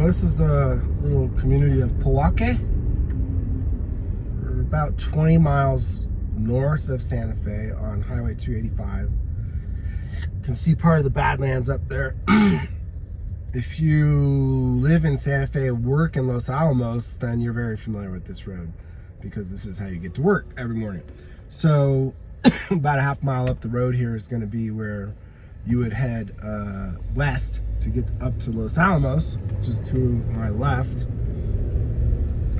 this is the little community of Porch. We're about 20 miles north of Santa Fe on Highway 285. You can see part of the Badlands up there. If you live in Santa Fe and work in Los Alamos, then you're very familiar with this road because this is how you get to work every morning. So about a half mile up the road here is going to be where you would head west to get up to Los Alamos, which is to my left.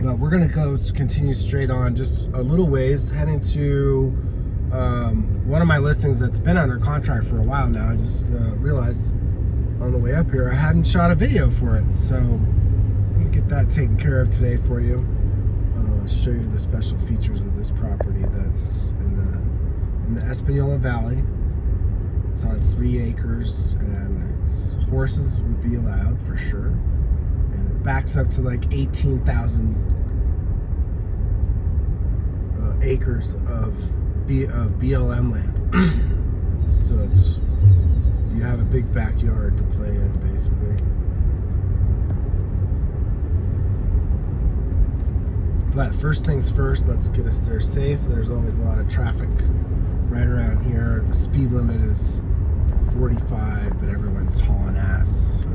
But we're going to continue straight on just a little ways, heading to one of my listings that's been under contract for a while now. I just realized on the way up here I hadn't shot a video for it, so I'm going to get that taken care of today for you. I'll show you the special features of this property that's in the Espanola Valley. It's on 3 acres, and horses would be allowed for sure. And it backs up to like 18,000 acres of BLM land. So you have a big backyard to play in, basically. But first things first, let's get us there safe. There's always a lot of traffic right around here. The speed limit is 45, but everyone's hauling ass, so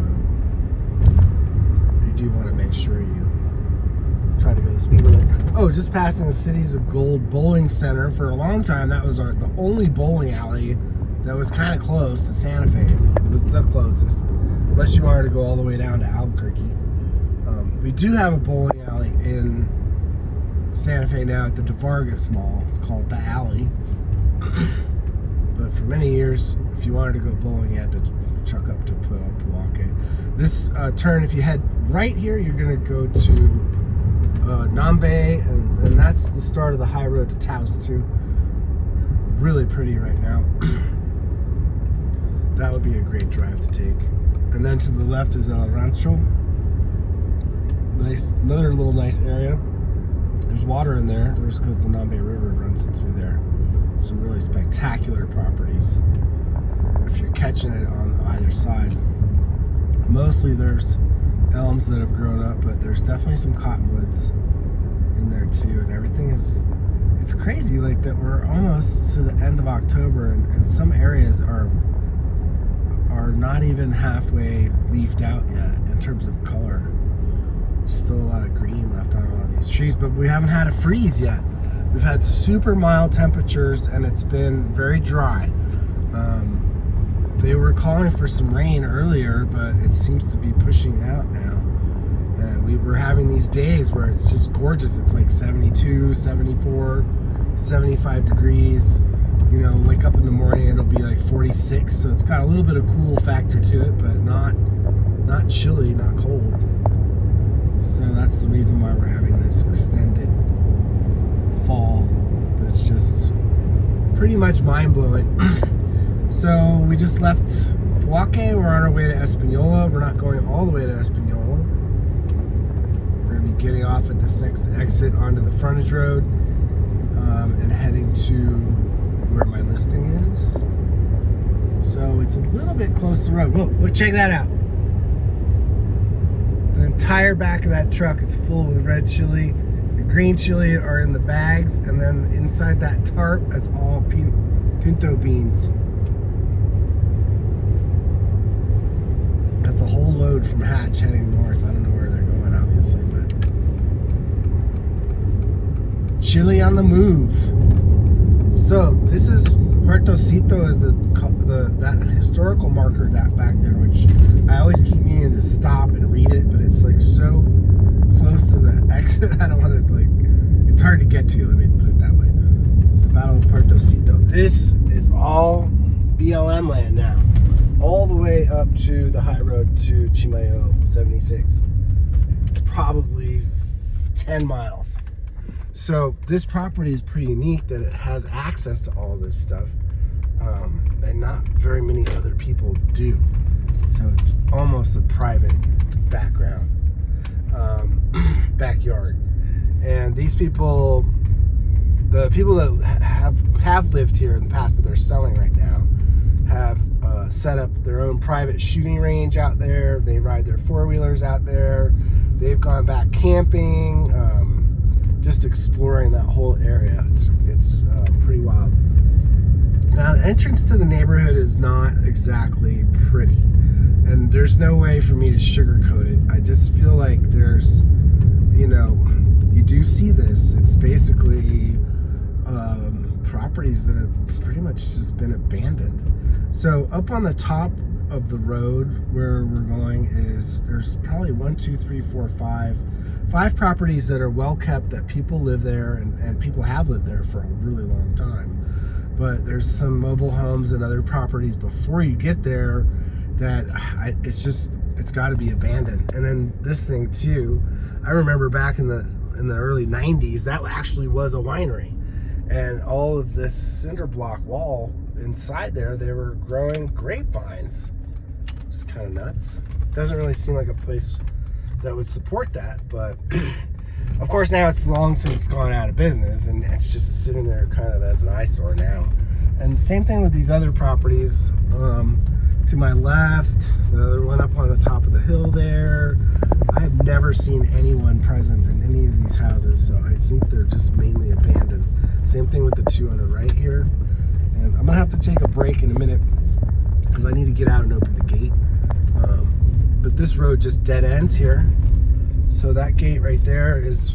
you do want to make sure you try to go the speed limit. Oh, just passing the Cities of Gold Bowling Center. For a long time, that was the only bowling alley that was kind of close to Santa Fe. It was the closest, unless you wanted to go all the way down to Albuquerque. We do have a bowling alley in Santa Fe now at the DeVargas Mall. It's called The Alley. But for many years, if you wanted to go bowling, you had to truck up to Porch. This turn, if you head right here, you're going to go to Nambe, and that's the start of the high road to Taos too. Really pretty right now. That would be a great drive to take. And then to the left is El Rancho. Nice, another little nice area. There's water in there. There's because the Nambe River runs through there. Some really spectacular properties if you're catching it on either side. Mostly there's elms that have grown up, but there's definitely some cottonwoods in there too, and everything it's crazy like that. We're almost to the end of October, and some areas are not even halfway leafed out yet in terms of color. Still a lot of green left on all of these trees, but we haven't had a freeze yet. We've had super mild temperatures, and it's been very dry. They were calling for some rain earlier, but it seems to be pushing out now. And we were having these days where it's just gorgeous. It's like 72, 74, 75 degrees. You know, wake up in the morning, it'll be like 46. So it's got a little bit of cool factor to it, but not chilly, not cold. So that's the reason why we're having this extended fall that's just pretty much mind-blowing. So we just left Porch. We're on our way to Espanola. We're not going all the way to Espanola. We're going to be getting off at this next exit onto the frontage road and heading to where my listing is. So it's a little bit close to the road. Whoa, check that out. The entire back of that truck is full with red chili. The green chili are in the bags, and then inside that tarp is all pinto beans. That's a whole load from Hatch heading north. I don't know where they're going, obviously, but chili on the move. So this is Puertocito, is that historical marker that back there, which I always keep meaning to stop and read it, but it's like so close to the exit. I don't want to it's hard to get to. Let me put it that way. The Battle of Puertocito. This is all BLM land now, all the way up to the high road to Chimayo 76. It's probably 10 miles. So this property is pretty unique that it has access to all this stuff, and not very many other people do. So it's almost a private backyard. And these people, the people that have lived here in the past, but they're selling right now, have set up their own private shooting range out there. They ride their four-wheelers out there. They've gone back camping, just exploring that whole area. It's pretty wild. Now, the entrance to the neighborhood is not exactly pretty, and there's no way for me to sugarcoat it. I just feel like there's, you do see this. It's basically properties that have pretty much just been abandoned. So up on the top of the road where we're going there's probably 5 properties that are well kept, that people live there, and people have lived there for a really long time. But there's some mobile homes and other properties before you get there that it's got to be abandoned. And then this thing too, I remember back in the early 90s, that actually was a winery, and all of this cinder block wall inside there, they were growing grapevines. It's kind of nuts. Doesn't really seem like a place that would support that, but of course now it's long since gone out of business, and it's just sitting there kind of as an eyesore now. And same thing with these other properties to my left, the other one up on the top of the hill there. I have never seen anyone present in any of these houses, so I think they're just mainly abandoned. Same thing with the two on the right here. And I'm gonna have to take a break in a minute because I need to get out and open the gate. But this road just dead ends here. So that gate right there is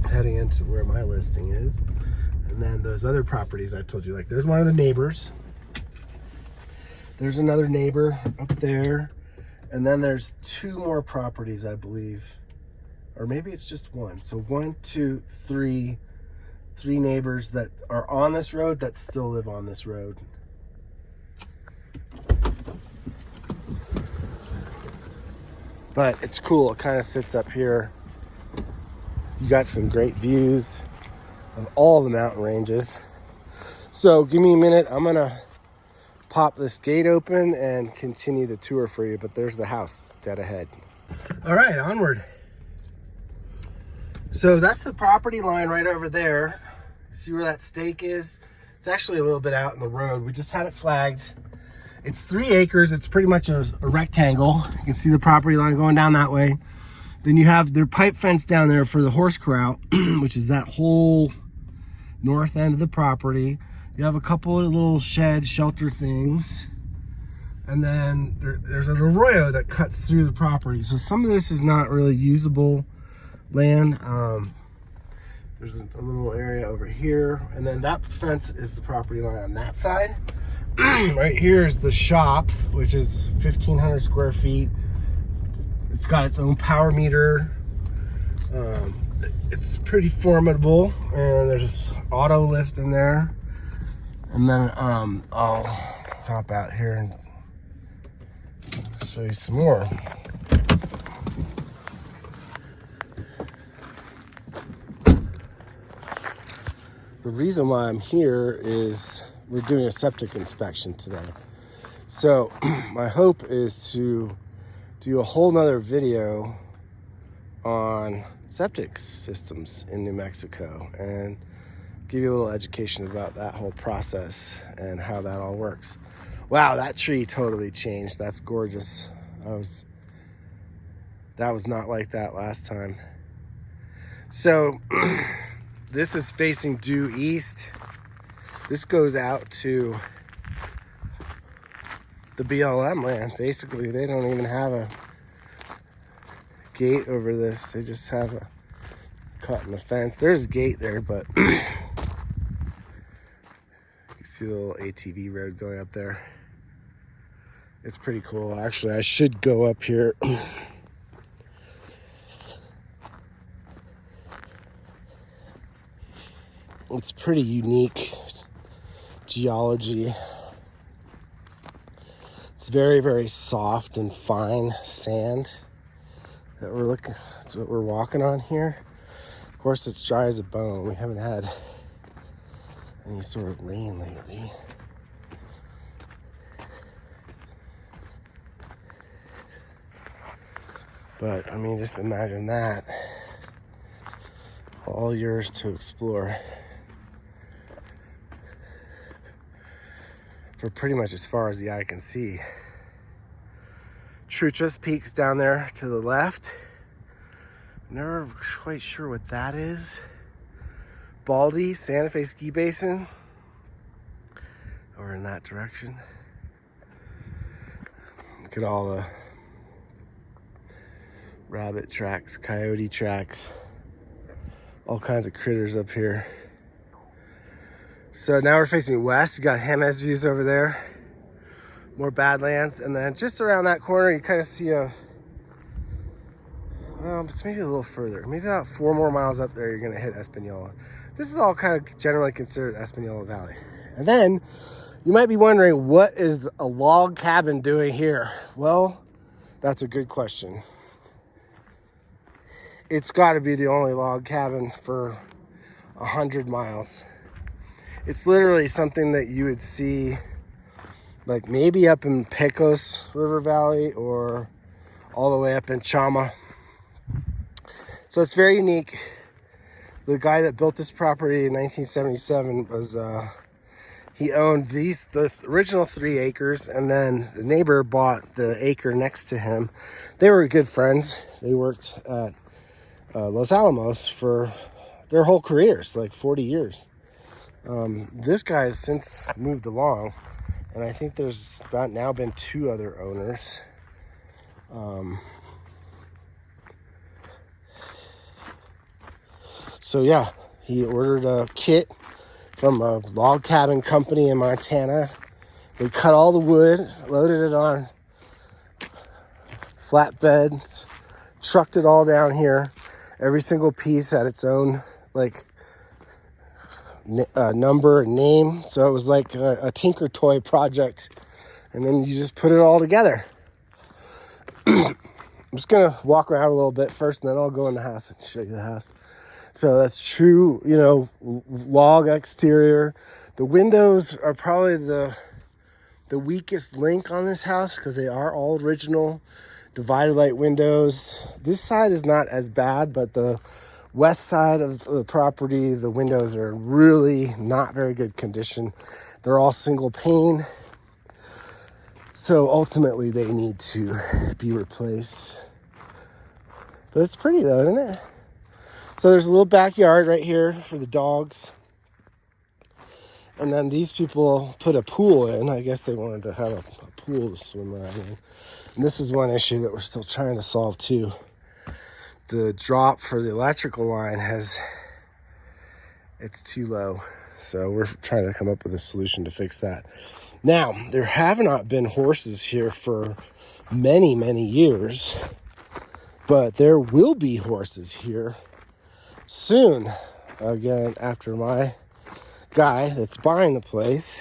heading into where my listing is. And then those other properties I told you, like there's one of the neighbors. There's another neighbor up there. And then there's 2 more properties, I believe. Or maybe it's just one. So 1, 2, 3 neighbors that are on this road that still live on this road. But it's cool. It kind of sits up here. You got some great views of all the mountain ranges. So give me a minute. I'm gonna pop this gate open and continue the tour for you. But there's the house dead ahead. All right, onward. So that's the property line right over there. See where that stake is? It's actually a little bit out in the road. We just had it flagged. It's 3 acres. It's pretty much a rectangle. You can see the property line going down that way. Then you have their pipe fence down there for the horse corral, which is that whole north end of the property. You have a couple of little shed shelter things. And then there's an arroyo that cuts through the property. So some of this is not really usable land. There's a little area over here. And then that fence is the property line on that side. Right here is the shop, which is 1,500 square feet. It's got its own power meter. It's pretty formidable, and there's auto lift in there. And then I'll hop out here and show you some more. The reason why I'm here is we're doing a septic inspection today. So my hope is to do a whole nother video on septic systems in New Mexico and give you a little education about that whole process and how that all works. Wow, that tree totally changed. That's gorgeous. That was not like that last time. So this is facing due east. This goes out to the BLM land. Basically, they don't even have a gate over this. They just have a cut in the fence. There's a gate there, but you can see the little ATV road going up there. It's pretty cool. Actually, I should go up here. It's pretty unique geology. It's very, very soft and fine sand that that's what we're walking on here. Of course, it's dry as a bone. We haven't had any sort of rain lately. But I mean, just imagine that. All yours to explore. for pretty much as far as the eye can see. Truchas peaks down there to the left. Never quite sure what that is. Baldy, Santa Fe Ski Basin. Over in that direction. Look at all the rabbit tracks, coyote tracks, all kinds of critters up here. So now we're facing west. You got Jemez views over there. More Badlands. And then just around that corner, you kind of see it's maybe a little further. Maybe about 4 more miles up there, you're going to hit Espanola. This is all kind of generally considered Espanola Valley. And then you might be wondering, what is a log cabin doing here? Well, that's a good question. It's got to be the only log cabin for 100 miles. It's literally something that you would see like maybe up in Pecos River Valley or all the way up in Chama. So it's very unique. The guy that built this property in 1977 was, he owned the original 3 acres, and then the neighbor bought the acre next to him. They were good friends. They worked at Los Alamos for their whole careers, like 40 years. This guy has since moved along, and I think there's about now been 2 other owners. So yeah, he ordered a kit from a log cabin company in Montana. They cut all the wood, loaded it on flatbeds, trucked it all down here. Every single piece had its own like number and name. So it was like a Tinker Toy project. And then you just put it all together. I'm just gonna walk around a little bit first, and then I'll go in the house and show you the house. So that's true, log exterior. The windows are probably the weakest link on this house because they are all original divided light windows. This side is not as bad, but the west side of the property, the windows are really not very good condition. They're all single pane. So ultimately they need to be replaced. But it's pretty though, isn't it? So there's a little backyard right here for the dogs. And then these people put a pool in. I guess they wanted to have a pool to swim around in. And this is one issue that we're still trying to solve too. The drop for the electrical line it's too low. So we're trying to come up with a solution to fix that. Now, there have not been horses here for many, many years. But there will be horses here soon. Again, after my guy that's buying the place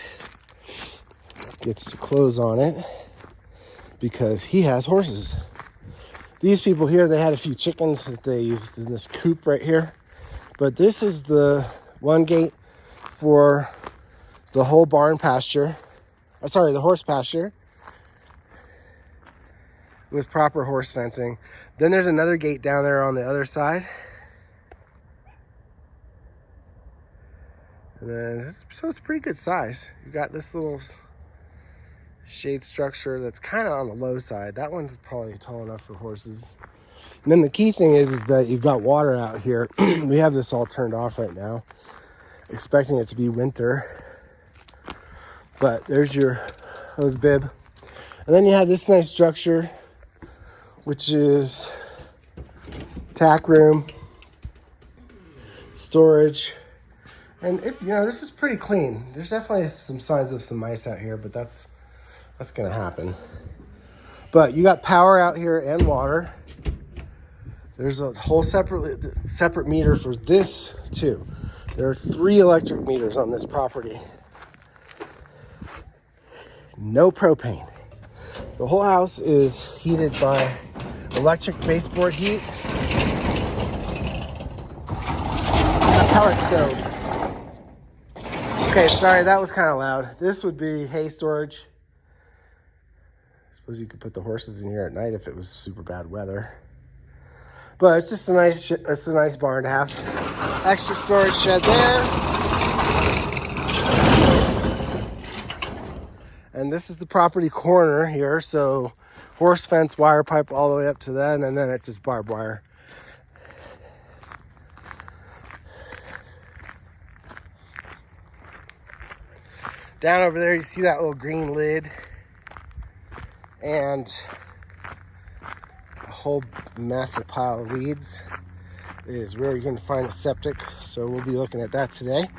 gets to close on it, because he has horses. These people here, they had a few chickens that they used in this coop right here. But this is the one gate for the whole barn pasture. The horse pasture with proper horse fencing. Then there's another gate down there on the other side. And then, so it's pretty good size. You got this little shade structure that's kind of on the low side. That one's probably tall enough for horses. And then the key thing is that you've got water out here. We have this all turned off right now, expecting it to be winter. But there's your hose bib. And then you have this nice structure, which is tack room, storage. And it's, this is pretty clean. There's definitely some signs of some mice out here, but that's gonna happen. But you got power out here and water. There's a whole separate meter for this too. There are 3 electric meters on this property. No propane. The whole house is heated by electric baseboard heat and a pellet stove. Okay, sorry, that was kind of loud. This would be hay storage. I suppose you could put the horses in here at night if it was super bad weather. But it's just a nice barn to have. Extra storage shed there. And this is the property corner here. So horse fence, wire pipe all the way up to then, and then it's just barbed wire. Down over there, you see that little green lid and a whole massive pile of weeds. It is where you're going to find a septic, so we'll be looking at that today.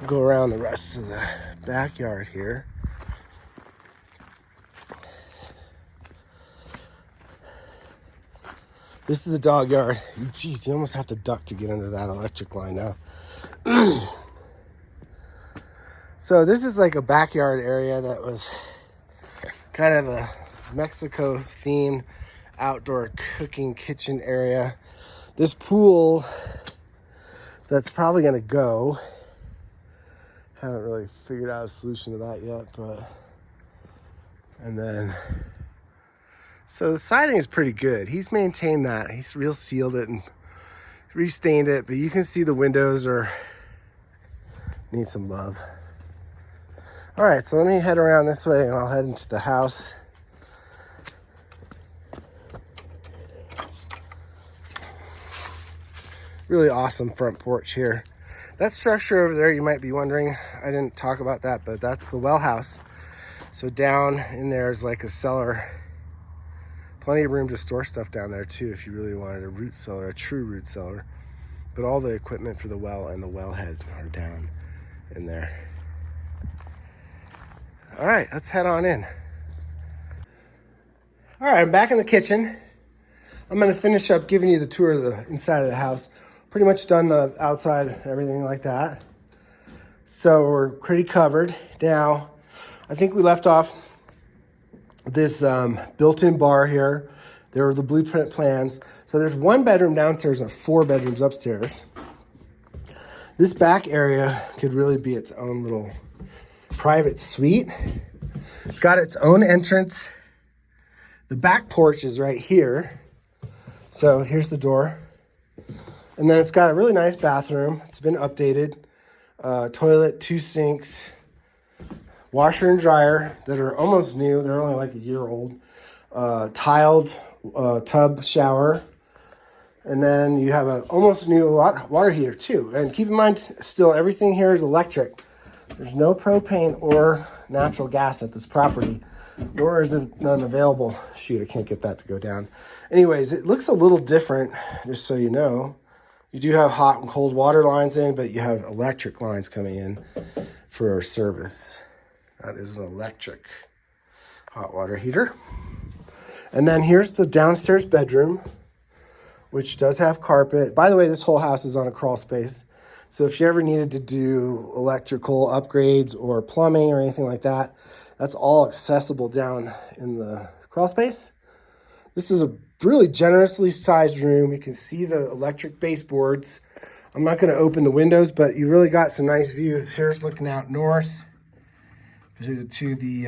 Go around the rest of the backyard here. This is the dog yard. Jeez, you almost have to duck to get under that electric line now. So this is like a backyard area that was kind of a Mexico themed outdoor cooking kitchen area. This pool that's probably going to go. Haven't really figured out a solution to that yet, but and then so the siding is pretty good. He's maintained that. He's real sealed it and restained it, but you can see the windows need some love. All right, so let me head around this way and I'll head into the house. Really awesome front porch here. That structure over there, you might be wondering, I didn't talk about that, but that's the well house. So down in there is like a cellar. Plenty of room to store stuff down there too if you really wanted a root cellar, a true root cellar. But all the equipment for the well and the wellhead are down in there. All right, let's head on in. All right, I'm back in the kitchen. I'm gonna finish up giving you the tour of the inside of the house. Pretty much done the outside, everything like that. So we're pretty covered. Now, I think we left off this built-in bar here. There were the blueprint plans. So there's 1 bedroom downstairs and 4 bedrooms upstairs. This back area could really be its own little private suite. It's got its own entrance. The back porch is right here. So here's the door. And then it's got a really nice bathroom. It's been updated. Toilet, 2 sinks, washer and dryer that are almost new. They're only like a year old. Tiled tub shower. And then you have an almost new water heater too. And keep in mind, still everything here is electric. There's no propane or natural gas at this property, nor is it none available. Shoot, I can't get that to go down. Anyways, it looks a little different, just so you know. You do have hot and cold water lines in, but you have electric lines coming in for service. That is an electric hot water heater. And then here's the downstairs bedroom, which does have carpet. By the way, this whole house is on a crawl space. So if you ever needed to do electrical upgrades or plumbing or anything like that, that's all accessible down in the crawl space. This is a really generously sized room. You can see the electric baseboards. I'm not going to open the windows, but you really got some nice views. Here's looking out north to the,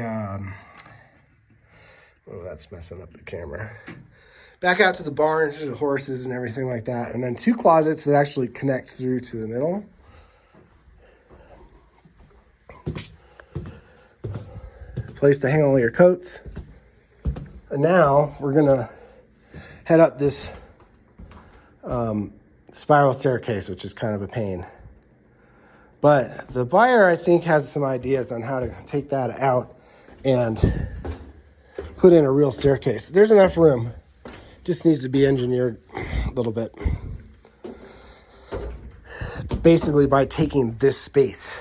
oh, that's messing up the camera. Back out to the barn, to the horses and everything like that. And then 2 closets that actually connect through to the middle. Place to hang all your coats. And now we're gonna head up this spiral staircase, which is kind of a pain. But the buyer, I think, has some ideas on how to take that out and put in a real staircase. There's enough room. Just needs to be engineered a little bit. Basically by taking this space.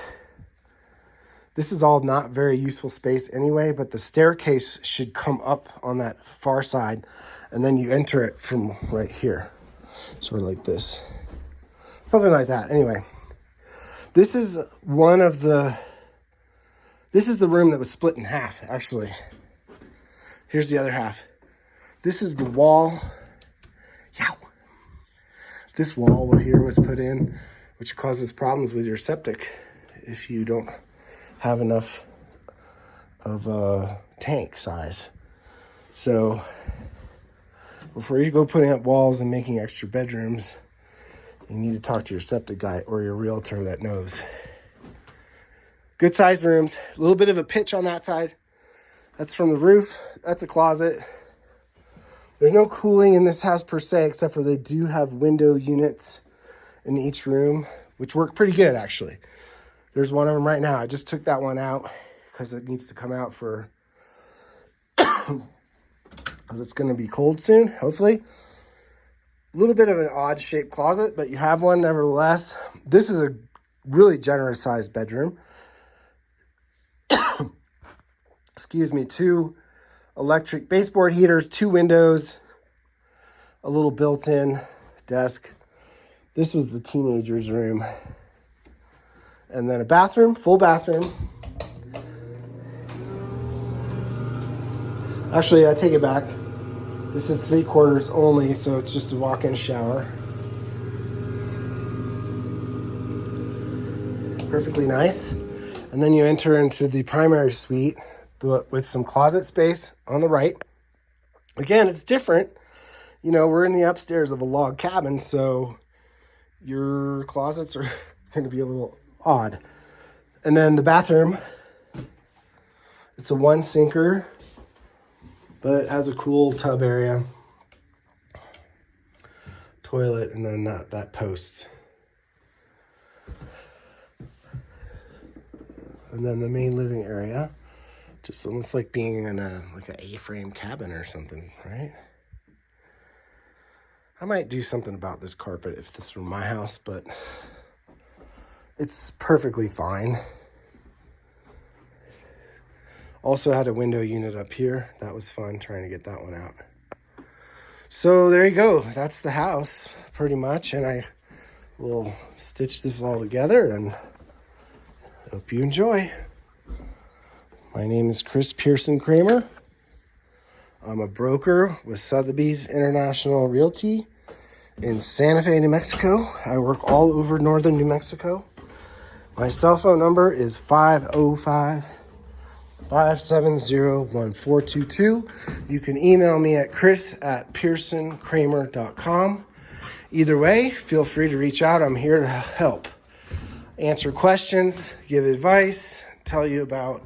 This is all not very useful space anyway, but the staircase should come up on that far side, and then you enter it from right here. Sort of like this. Something like that. Anyway, this is the room that was split in half, actually. Here's the other half. This is the wall. Yow. This wall here was put in, which causes problems with your septic if you don't have enough of a tank size. So before you go putting up walls and making extra bedrooms, You need to talk to your septic guy or your realtor that knows. Good sized rooms. A little bit of a pitch on that side. That's from the roof. That's a closet. There's no cooling in this house per se, except for they do have window units in each room, which work pretty good actually. There's one of them right now. I just took that one out because it needs to come out for, because it's going to be cold soon, hopefully. A little bit of an odd shaped closet, but you have one nevertheless. This is a really generous sized bedroom. Excuse me, 2 electric baseboard heaters, 2 windows, a little built-in desk. This was the teenager's room. And then a bathroom, full bathroom. Actually, I take it back. This is 3/4 only, so it's just a walk-in shower. Perfectly nice. And then you enter into the primary suite with some closet space on the right. Again, it's different. You know, we're in the upstairs of a log cabin, so your closets are going to be a little odd. And then the bathroom, it's a 1 sinker, but it has a cool tub area, toilet, and then that post. And then the main living area, just almost like being in an A-frame cabin or something, right? I might do something about this carpet if this were my house, but it's perfectly fine. Also had a window unit up here. That was fun trying to get that one out. So there you go. That's the house pretty much. And I will stitch this all together and hope you enjoy. My name is Chris Pearson Kramer. I'm a broker with Sotheby's International Realty in Santa Fe, New Mexico. I work all over northern New Mexico. My cell phone number is 505-570-1422. You can email me at chris@pearsonkramer.com. Either way, feel free to reach out. I'm here to help. Answer questions, give advice, tell you about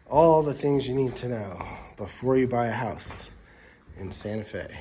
all the things you need to know before you buy a house in Santa Fe.